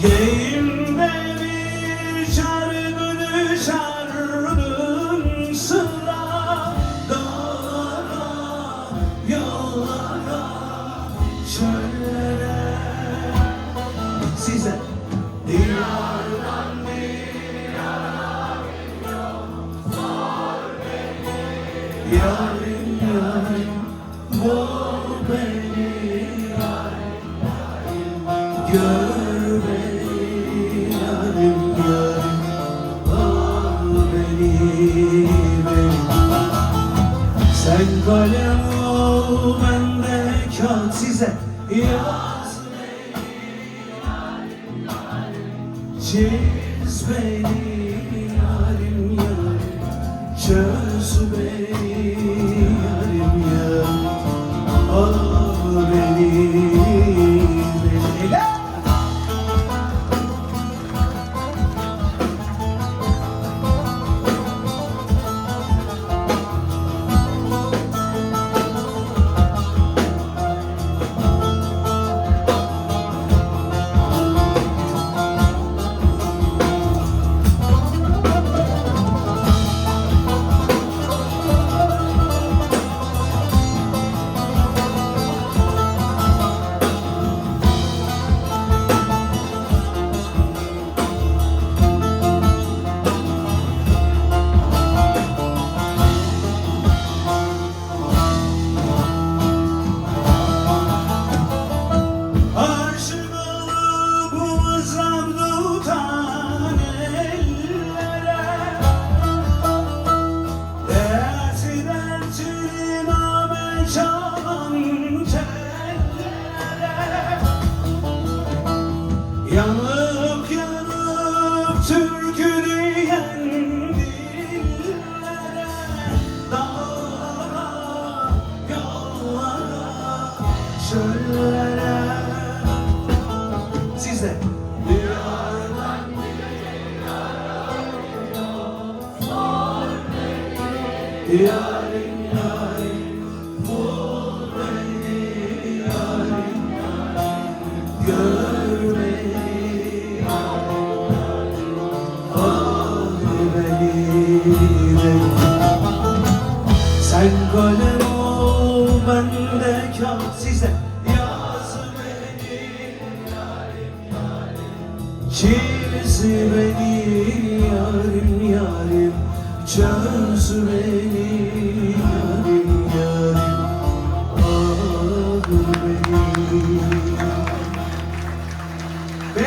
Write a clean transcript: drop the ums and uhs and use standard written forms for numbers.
Yeğimde bir şarkı şarkın sıra dağlara, yollara, çöllere. Size diyardan diyara sor beni, yarim yarim bul beni, yarim yarim gör beni, yarim yarim al beni, sen kalem ol ben de kağıt, size yaz çiz beni, yarim yarim çöz beni, yarim yarim al beni. Yanıp yanıp türkü diyen dillere, dağlara, yollara, çöllere. Siz de diyardan diyara sor beni, yarim yarim bul beni, yarim yarim gör beni. Sen kalem ol ben de kağıt, size yaz beni, yarim yarim çiz beni, yarim yarim çöz beni, yarim yarim al beni.